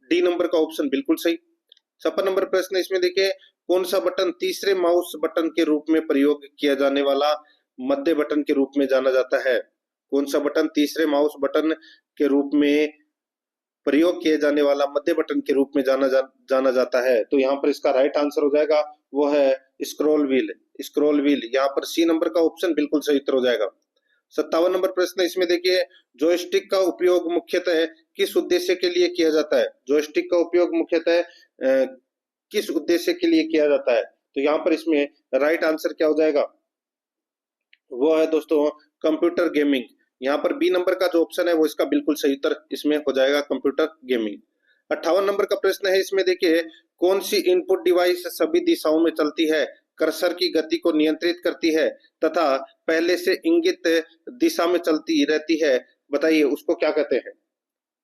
डी नंबर का ऑप्शन बिल्कुल सही। 56 नंबर प्रश्न इसमें देखिए, कौन सा बटन तीसरे माउस बटन के रूप में प्रयोग किया जाने वाला मध्य बटन के रूप में जाना जाता है? कौन सा बटन तीसरे माउस बटन के रूप में प्रयोग किए जाने वाला मध्य बटन के रूप में जाना जाता है? तो यहाँ पर इसका राइट आंसर हो जाएगा, वो है स्क्रॉल व्हील। स्क्रॉल व्हील, यहाँ पर सी नंबर का ऑप्शन बिल्कुल सही उत्तर हो जाएगा। 57 नंबर प्रश्न इसमें देखिए, जॉयस्टिक का उपयोग मुख्यतः किस उद्देश्य के लिए किया जाता है? जॉयस्टिक का उपयोग मुख्यतः किस उद्देश्य के लिए किया जाता है? तो यहाँ पर इसमें राइट आंसर क्या हो जाएगा, वो है दोस्तों कंप्यूटर गेमिंग। यहाँ पर बी नंबर का जो ऑप्शन है वो इसका बिल्कुल सही उत्तर इसमें हो जाएगा, कंप्यूटर गेमिंग। 58 नंबर का प्रश्न है इसमें देखिए, कौन सी इनपुट डिवाइस सभी दिशाओं में चलती है, कर्सर की गति को नियंत्रित करती है तथा पहले से इंगित दिशा में चलती रहती है? बताइए उसको क्या कहते हैं?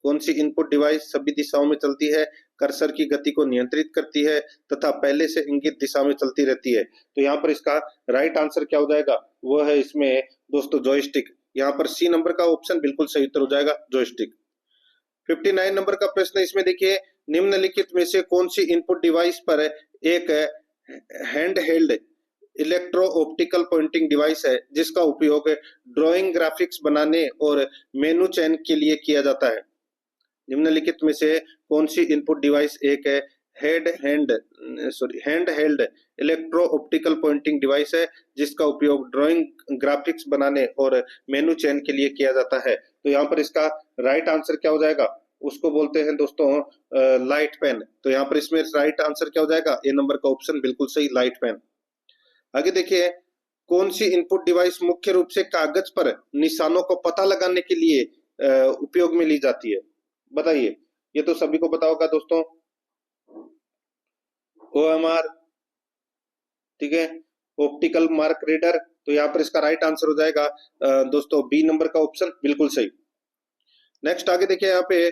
कौन सी इनपुट डिवाइस सभी दिशाओं में चलती है, कर्सर की गति को नियंत्रित करती है तथा पहले से इंगित दिशा में चलती रहती है? तो यहाँ पर इसका राइट आंसर क्या हो जाएगा, वो है इसमें दोस्तों जॉयस्टिक। यहाँ पर सी नंबर का ऑप्शन बिल्कुल सही उत्तर हो जाएगा, जॉयस्टिक। 59 नंबर का प्रश्न इसमें देखिए, निम्नलिखित में से कौन सी इनपुट डिवाइस पर एक hand held electro optical pointing device है जिसका उपयोग ड्राइंग, ग्राफिक्स बनाने और मेनू चयन के लिए किया जाता है? निम्नलिखित में से कौन सी इनपुट डिवाइस एक hand held electro optical pointing device है जिसका उपयोग ड्राइंग, ग्राफिक्स बनाने और मेनू चयन के लिए किया जाता है? तो यहाँ पर इसका राइट आंसर क्या हो जाएगा, उसको बोलते हैं दोस्तों लाइट पेन। तो यहाँ पर इसमें राइट आंसर क्या हो जाएगा, ए नंबर का ऑप्शन बिल्कुल सही, लाइट पेन। आगे देखिए, कौन सी इनपुट डिवाइस मुख्य रूप से कागज पर निशानों को पता लगाने के लिए उपयोग में ली जाती है? बताइए, ये तो सभी को पता होगा दोस्तों, OMR, ठीक है, ऑप्टिकल मार्क रीडर। तो यहाँ पर इसका राइट आंसर हो जाएगा दोस्तों बी नंबर का ऑप्शन बिल्कुल सही। नेक्स्ट आगे देखिए, यहाँ पे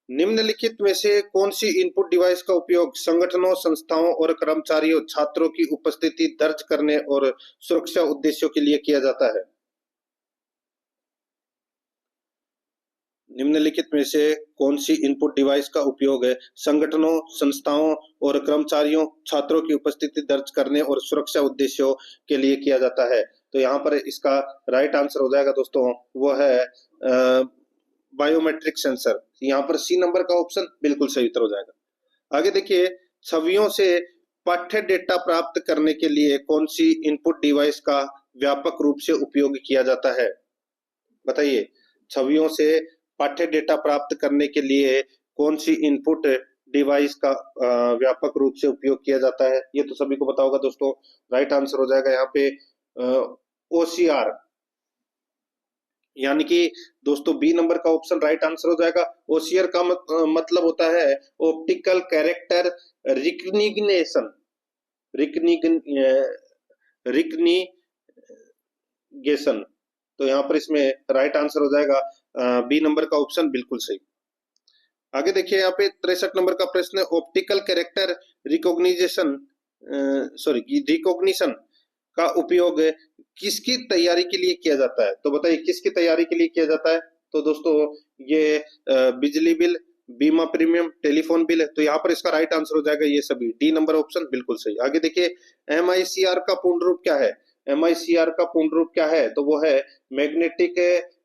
निम्नलिखित में से कौन सी इनपुट डिवाइस का उपयोग संगठनों, संस्थाओं और कर्मचारियों, छात्रों की उपस्थिति दर्ज करने और सुरक्षा उद्देश्यों के लिए किया जाता है? निम्नलिखित में से कौन सी इनपुट डिवाइस का उपयोग है संगठनों, संस्थाओं और कर्मचारियों, छात्रों की उपस्थिति दर्ज करने और सुरक्षा उद्देश्यों के लिए किया जाता है? तो यहाँ पर इसका राइट आंसर हो जाएगा दोस्तों, वो है बायोमेट्रिक सेंसर। यहाँ पर सी नंबर का ऑप्शन बिल्कुल सही उत्तर हो जाएगा। आगे देखिए, छवियों से पाठ्य डेटा प्राप्त करने के लिए कौन सी इनपुट डिवाइस का व्यापक रूप से उपयोग किया जाता है? बताइए, छवियों से पाठ्य डेटा प्राप्त करने के लिए कौन सी इनपुट डिवाइस का व्यापक रूप से उपयोग किया जाता है? ये तो सभी को पता होगा दोस्तों, राइट आंसर हो जाएगा यहाँ पे OCR, यानी कि दोस्तों बी नंबर का ऑप्शन राइट आंसर हो जाएगा। OCR का मतलब होता है ऑप्टिकल कैरेक्टर रिकग्निशन, रिकग्निशन। तो यहाँ पर इसमें राइट आंसर हो जाएगा बी नंबर का ऑप्शन बिल्कुल सही। आगे देखिए, यहाँ पे 63 नंबर का प्रश्न है, ऑप्टिकल कैरेक्टर रिकॉग्निशन का उपयोग किसकी तैयारी के लिए किया जाता है? तो बताइए किसकी तैयारी के लिए किया जाता है? तो दोस्तों ये बिजली बिल, बीमा प्रीमियम, टेलीफोन बिल है। तो यहाँ पर इसका राइट आंसर हो जाएगा ये सभी, डी नंबर ऑप्शन बिल्कुल सही। आगे देखिए, MICR का पूर्ण रूप क्या है? MICR का पूर्ण रूप क्या है? तो वो है मैग्नेटिक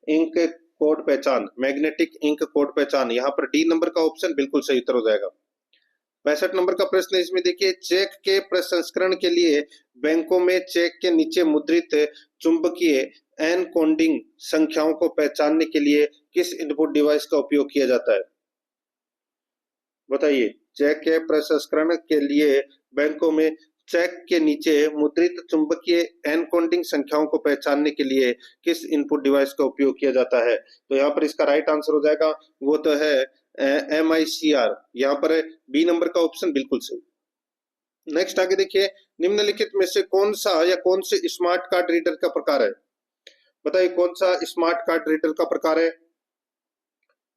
इंक कोड पहचान, मैग्नेटिक इंक कोड पहचान। यहाँ पर डी नंबर का ऑप्शन बिल्कुल सही उत्तर हो जाएगा। 65 नंबर का प्रश्न है इसमें देखिए, चेक के प्रसंस्करण के लिए बैंकों में चेक के नीचे मुद्रित चुंबकीय एनकोडिंग संख्याओं को पहचानने के लिए किस इनपुट डिवाइस का उपयोग किया जाता है? बताइए, चेक के प्रसंस्करण के लिए बैंकों में चेक के नीचे मुद्रित चुंबकीय एनकोडिंग संख्याओं को पहचानने के लिए किस इनपुट डिवाइस का उपयोग किया जाता है? तो यहाँ पर इसका राइट आंसर हो जाएगा, वो तो है MICR। यहाँ पर बी नंबर का ऑप्शन बिल्कुल सही। नेक्स्ट आगे देखिए, निम्नलिखित में से कौन सा या कौन से स्मार्ट कार्ड रीडर का प्रकार है? बताइए कौन सा स्मार्ट कार्ड रीडर का प्रकार है?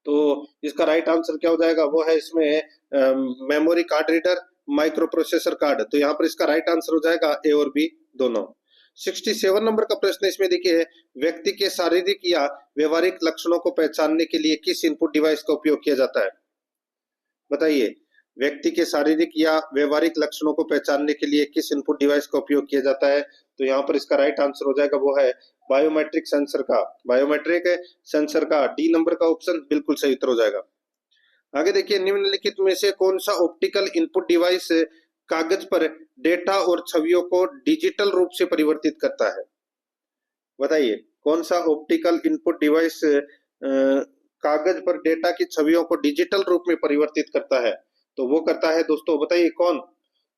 तो इसका राइट आंसर क्या हो जाएगा, वो है इसमें memory card reader, micro processor card. तो यहाँ पर इसका राइट आंसर हो जाएगा ए और बी दोनों। 67 नंबर का प्रश्न इसमें देखिए, व्यक्ति के शारीरिक या व्यवहारिक लक्षणों को पहचानने के लिए किस इनपुट डिवाइस का उपयोग किया जाता है? बताइए, व्यक्ति के शारीरिक या व्यवहारिक लक्षणों को पहचानने के लिए किस इनपुट डिवाइस का उपयोग किया जाता है? तो यहाँ पर इसका राइट आंसर हो जाएगा, वो है बायोमेट्रिक सेंसर का। बायोमेट्रिक सेंसर का डी नंबर का ऑप्शन बिल्कुल सही उत्तर हो जाएगा। आगे देखिए, निम्नलिखित में से कौन सा ऑप्टिकल इनपुट डिवाइस कागज पर डेटा और छवियों को डिजिटल रूप से परिवर्तित करता है? बताइए कौन सा ऑप्टिकल इनपुट डिवाइस कागज पर डेटा की छवियों को डिजिटल रूप में परिवर्तित करता है? तो वो करता है दोस्तों, बताइए कौन?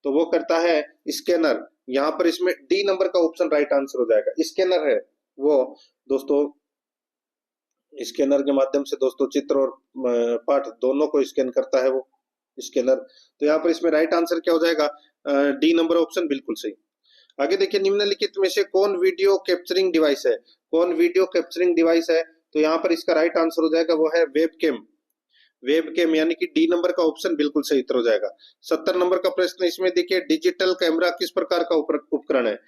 तो वो करता है स्कैनर। यहाँ पर इसमें डी नंबर का ऑप्शन राइट आंसर हो जाएगा। स्कैनर है वो दोस्तों, स्कैनर के माध्यम से दोस्तों चित्र और पाठ दोनों को स्कैन करता है वो स्कैनर। तो यहाँ पर इसमें राइट आंसर क्या हो जाएगा, डी नंबर ऑप्शन बिल्कुल सही। आगे देखिए, निम्नलिखित में से कौन वीडियो कैप्चरिंग डिवाइस है? कौन वीडियो कैप्चरिंग डिवाइस है? तो यहाँ पर इसका राइट आंसर हो जाएगा, वो है वेबकैम। वेबकैम यानी कि डी नंबर का ऑप्शन बिल्कुल सही उत्तर हो जाएगा। 70 नंबर का प्रश्न इसमें देखिए, डिजिटल कैमरा किस प्रकार का उपकरण है?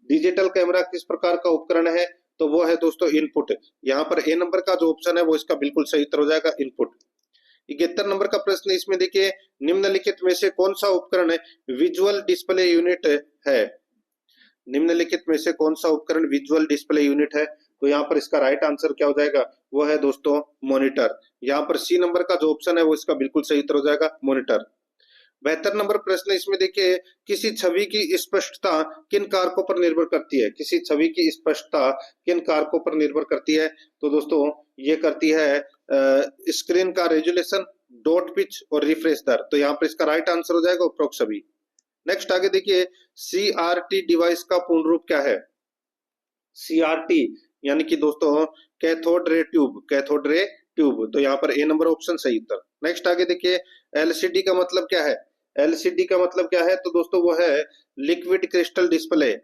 डिजिटल कैमरा किस प्रकार का उपकरण है? तो वो है दोस्तों इनपुट। यहाँ पर ए नंबर का जो ऑप्शन है वो इसका बिल्कुल सही उत्तर हो जाएगा, इनपुट। 71 नंबर का प्रश्न इसमें देखिए, निम्नलिखित में से कौन सा उपकरण विजुअल डिस्प्ले यूनिट है? निम्नलिखित में से कौन सा उपकरण विजुअल डिस्प्ले यूनिट है? तो यहाँ पर इसका राइट आंसर क्या हो जाएगा, वो है दोस्तों मॉनिटर। यहाँ पर सी नंबर का जो ऑप्शन है वो इसका बिल्कुल सही उत्तर हो जाएगा, मॉनिटर। 72 नंबर प्रश्न इसमें देखिए, किसी छवि की स्पष्टता किन कारकों पर निर्भर करती है? किसी छवि की स्पष्टता किन कारकों पर निर्भर करती है? तो दोस्तों ये करती है स्क्रीन का रेजोल्यूशन, डॉट पिच और रिफ्रेश दर। तो यहाँ पर इसका राइट आंसर हो जाएगा उपरोक्त सभी। नेक्स्ट आगे देखिए, CRT डिवाइस का पूर्ण रूप क्या है? CRT यानी कि दोस्तों cathode ray tube, cathode ray tube. तो यहाँ पर ए नंबर ऑप्शन सही उत्तर। नेक्स्ट आगे देखिए, LCD का मतलब क्या है? LCD का मतलब क्या है? तो दोस्तों वो है लिक्विड क्रिस्टल डिस्प्ले।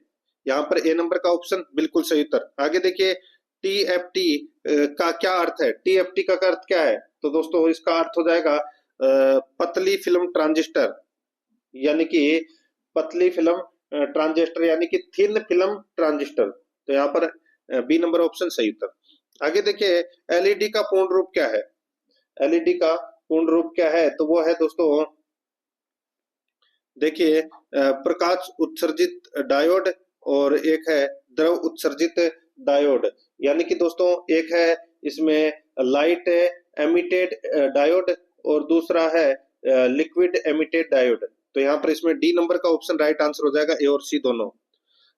यहाँ पर ए नंबर का ऑप्शन बिल्कुल सही उत्तर। आगे देखिए, TFT का क्या अर्थ है? TFT का अर्थ क्या है? तो दोस्तों इसका अर्थ हो जाएगा पतली फिल्म ट्रांजिस्टर, यानी कि पतली फिल्म ट्रांजिस्टर यानी कि थिन फिल्म ट्रांजिस्टर। तो यहाँ पर बी नंबर ऑप्शन सही उत्तर। आगे देखिए, एलईडी का पूर्ण रूप क्या है? एलईडी का पूर्ण रूप क्या है? तो वो है दोस्तों देखिए प्रकाश उत्सर्जित डायोड और एक है द्रव उत्सर्जित डायोड। यानी कि दोस्तों एक है इसमें लाइट एमिटेड डायोड और दूसरा है लिक्विड एमिटेड डायोड। तो यहाँ पर इसमें डी नंबर का ऑप्शन राइट आंसर हो जाएगा, ए और सी दोनों।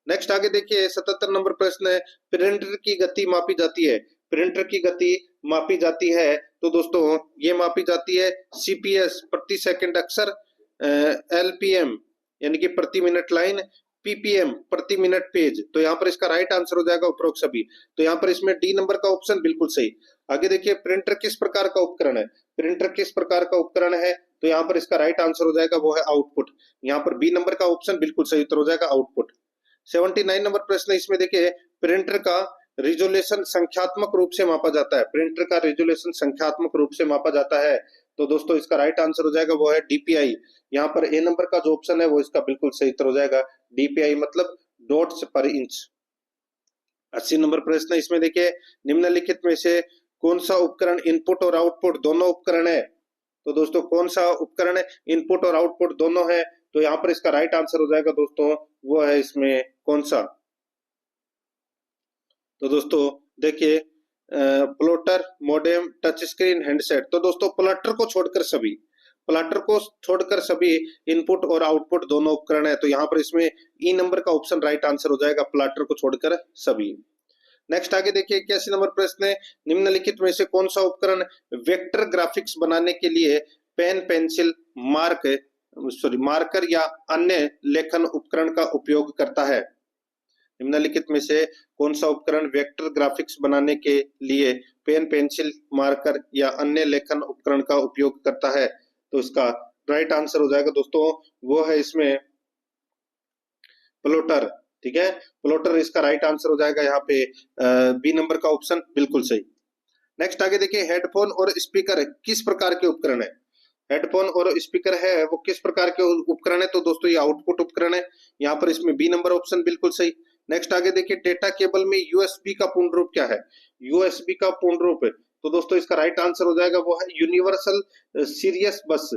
नेक्स्ट आगे देखिए, 77 नंबर प्रश्न है, प्रिंटर की गति मापी जाती है। प्रिंटर की गति मापी जाती है तो दोस्तों ये मापी जाती है CPS प्रति सेकंड अक्षर, LPM यानी कि प्रति मिनट लाइन, PPM प्रति मिनट पेज। तो यहाँ पर इसका राइट आंसर हो जाएगा उपरोक्त सभी। तो यहाँ पर इसमें डी नंबर का ऑप्शन बिल्कुल सही। आगे देखिए, प्रिंटर किस प्रकार का उपकरण है? प्रिंटर किस प्रकार का उपकरण है? तो यहाँ पर इसका राइट आंसर हो जाएगा, वो है आउटपुट। यहाँ पर बी नंबर का ऑप्शन बिल्कुल सही उत्तर हो जाएगा, आउटपुट। 79 नंबर प्रश्न इसमें देखिए, प्रिंटर का रिजोल्यूशन संख्यात्मक रूप से मापा जाता है। प्रिंटर का रिजोल्यूशन संख्यात्मक रूप से मापा जाता है तो दोस्तों इसका राइट आंसर हो जाएगा, वो है DPI। यहाँ पर ए नंबर का जो ऑप्शन है वो इसका बिल्कुल सही उत्तर हो जाएगा, DPI मतलब डॉट्स पर इंच। 80 नंबर प्रश्न इसमें देखिए, निम्नलिखित में से कौन सा उपकरण इनपुट और आउटपुट दोनों उपकरण है? तो दोस्तों कौन सा उपकरण इनपुट और आउटपुट दोनों है? तो यहाँ पर इसका राइट आंसर हो जाएगा दोस्तों, वो है इसमें कौन सा? तो दोस्तों देखिए, plotter, modem, touch screen, handset. तो दोस्तों प्लॉटर को छोड़कर सभी इनपुट और आउटपुट दोनों उपकरण है। तो यहाँ पर इसमें ई नंबर का ऑप्शन राइट आंसर हो जाएगा, प्लॉटर को छोड़कर सभी। नेक्स्ट आगे देखिए, 81 नंबर प्रश्न है, निम्नलिखित में से कौन सा उपकरण वेक्टर ग्राफिक्स बनाने के लिए पेन, पेंसिल, मार्क मार्कर या अन्य लेखन उपकरण का उपयोग करता है? निम्नलिखित में से कौन सा उपकरण वेक्टर ग्राफिक्स बनाने के लिए पेन, पेंसिल, मार्कर या अन्य लेखन उपकरण का उपयोग करता है? तो इसका राइट आंसर हो जाएगा दोस्तों, वो है इसमें प्लॉटर। ठीक है, प्लॉटर इसका राइट आंसर हो जाएगा यहाँ पे बी नंबर का ऑप्शन बिल्कुल सही। नेक्स्ट आगे देखिए, हेडफोन और स्पीकर किस प्रकार के उपकरण है? हेडफोन और स्पीकर है वो किस प्रकार के उपकरण है? तो दोस्तों ये आउटपुट उपकरण है, यहाँ पर इसमें बी नंबर ऑप्शन बिल्कुल सही। नेक्स्ट आगे देखिए, डेटा केबल में यूएसबी का पूर्ण रूप क्या है? यूएसबी का पूर्ण रूप है तो दोस्तों इसका राइट आंसर हो जाएगा वो है यूनिवर्सल सीरियस बस।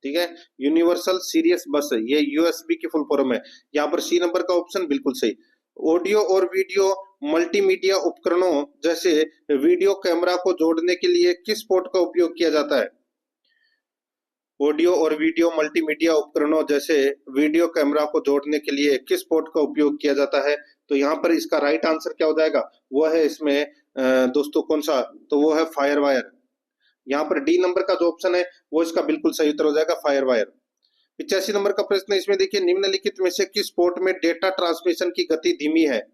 ठीक है, यूनिवर्सल सीरियस बस, ये यूएसबी की फुल फॉर्म है, यहाँ पर सी नंबर का ऑप्शन बिल्कुल सही। ऑडियो और वीडियो मल्टीमीडिया उपकरणों जैसे वीडियो कैमरा को जोड़ने के लिए किस पोर्ट का उपयोग किया जाता है? ऑडियो और वीडियो मल्टीमीडिया उपकरणों जैसे वीडियो कैमरा को जोड़ने के लिए किस पोर्ट का उपयोग किया जाता है? तो यहाँ पर इसका राइट आंसर क्या हो जाएगा? वो है इसमें दोस्तों कौन सा? तो वो है फायर वायर। यहाँ पर डी नंबर का जो ऑप्शन है वो इसका बिल्कुल सही उत्तर हो जाएगा, फायर वायर। 85 नंबर का प्रश्न है, इसमें देखिए, निम्नलिखित में से किस पोर्ट में डेटा ट्रांसमिशन की गति धीमी है?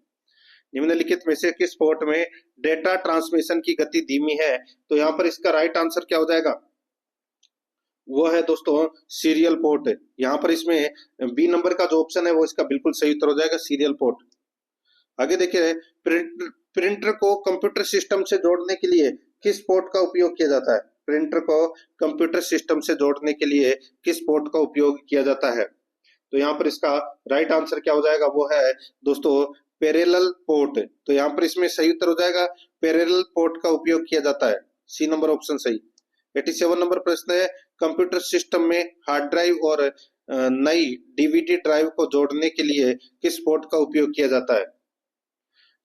निम्नलिखित में से किस पोर्ट में डेटा ट्रांसमिशन की गति धीमी है? तो यहाँ पर इसका राइट आंसर क्या हो जाएगा? वो है दोस्तों सीरियल पोर्ट। यहाँ पर इसमें बी नंबर का जो ऑप्शन है वो इसका बिल्कुल सही उत्तर हो जाएगा, सीरियल पोर्ट। आगे देखिए, प्रिंटर को कंप्यूटर सिस्टम से जोड़ने के लिए किस पोर्ट का उपयोग किया जाता है? प्रिंटर को कंप्यूटर सिस्टम से जोड़ने के लिए किस पोर्ट का उपयोग किया जाता है? तो यहाँ पर इसका राइट आंसर क्या हो जाएगा? वो है दोस्तों पैरेलल पोर्ट। तो यहाँ पर इसमें सही उत्तर हो जाएगा, पैरेलल पोर्ट का उपयोग किया जाता है, सी नंबर ऑप्शन सही। 87 नंबर प्रश्न है, कंप्यूटर सिस्टम में हार्ड ड्राइव और नई डीवीडी ड्राइव को जोड़ने के लिए किस पोर्ट का उपयोग किया जाता है?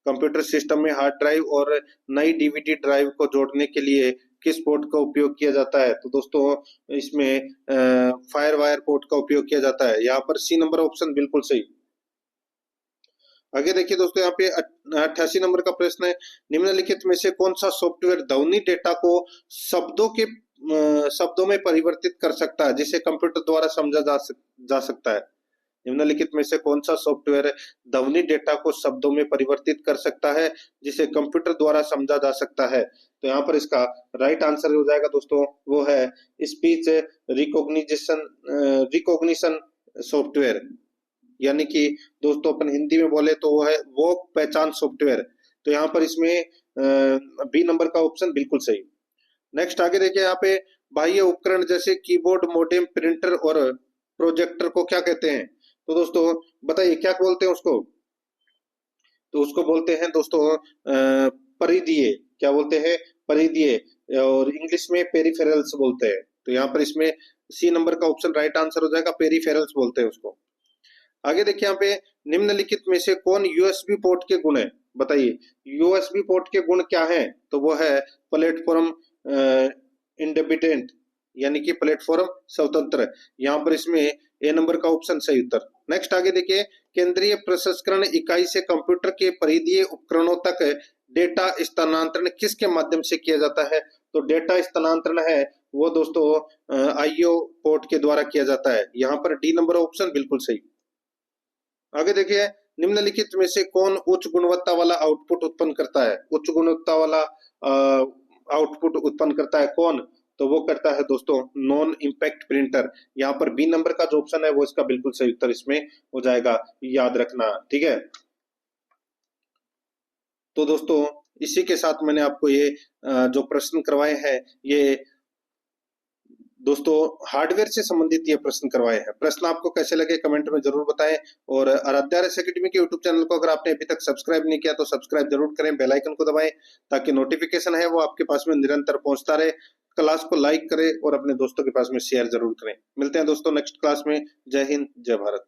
कंप्यूटर सिस्टम में हार्ड ड्राइव और नई डीवीडी ड्राइव को जोड़ने के लिए किस पोर्ट का उपयोग किया जाता है? तो दोस्तों इसमें फायर वायर पोर्ट का उपयोग किया जाता है, यहाँ पर सी नंबर ऑप्शन बिल्कुल सही। आगे देखिए दोस्तों, यहाँ पे 88 नंबर का प्रश्न है, निम्नलिखित में से कौन सा सॉफ्टवेयर ध्वनि डेटा को शब्दों में परिवर्तित कर सकता है जिसे कंप्यूटर द्वारा समझा जा सकता है? निम्नलिखित में से कौन सा सॉफ्टवेयर ध्वनि डेटा को शब्दों में परिवर्तित कर सकता है जिसे कंप्यूटर द्वारा समझा जा सकता है? तो यहाँ पर इसका राइट आंसर हो जाएगा दोस्तों, वो है स्पीच रिकॉग्निशन सॉफ्टवेयर, यानी कि दोस्तों अपन हिंदी में बोले तो वो है वो पहचान सॉफ्टवेयर। तो यहाँ पर इसमें बी नंबर का ऑप्शन बिल्कुल सही। नेक्स्ट आगे देखिए, यहाँ पे बाह्य उपकरण जैसे कीबोर्ड, मोडेम, प्रिंटर और प्रोजेक्टर को क्या कहते हैं? तो दोस्तों बताइए क्या बोलते हैं उसको? तो उसको बोलते हैं दोस्तों परिधीय। क्या बोलते हैं? परिधीय, और इंग्लिश में पेरिफेरल्स बोलते हैं। तो यहाँ पर इसमें सी नंबर का ऑप्शन राइट आंसर हो जाएगा, पेरिफेरल्स बोलते हैं उसको। आगे देखिए, यहाँ पे निम्नलिखित में से कौन यूएसबी पोर्ट के गुण है? बताइए यूएसबी पोर्ट के गुण क्या हैं? तो वो है प्लेटफॉर्म इंडिपेंडेंट, यानी कि प्लेटफॉर्म स्वतंत्र। यहाँ पर इसमें ए नंबर का ऑप्शन सही उत्तर। नेक्स्ट आगे देखिए, केंद्रीय प्रसंस्करण इकाई से कंप्यूटर के परिधीय उपकरणों तक डेटा स्थानांतरण किसके माध्यम से किया जाता है? तो डेटा स्थानांतरण है वो दोस्तों आईओ पोर्ट के द्वारा किया जाता है, यहाँ पर डी नंबर ऑप्शन बिल्कुल सही। आगे देखिए, निम्नलिखित में से कौन उच्च गुणवत्ता वाला आउटपुट उत्पन्न करता है? उच्च गुणवत्ता वाला आउटपुट उत्पन्न करता है कौन? तो वो करता है दोस्तों नॉन इंपैक्ट प्रिंटर। यहाँ पर बी नंबर का जो ऑप्शन है वो इसका बिल्कुल सही उत्तर इसमें हो जाएगा, याद रखना। ठीक है, तो दोस्तों इसी के साथ मैंने आपको ये जो प्रश्न करवाए हैं ये दोस्तों हार्डवेयर से संबंधित ये प्रश्न करवाए हैं। प्रश्न आपको कैसे लगे कमेंट में जरूर बताएं, और आराध्या RS एकेडमी के यूट्यूब चैनल को अगर आपने अभी तक सब्सक्राइब नहीं किया तो सब्सक्राइब जरूर करें, बेल आइकन को दबाएं ताकि नोटिफिकेशन है वो आपके पास में निरंतर पहुंचता रहे। क्लास को लाइक करें और अपने दोस्तों के पास में शेयर जरूर करें। मिलते हैं दोस्तों नेक्स्ट क्लास में। जय हिंद, जय भारत।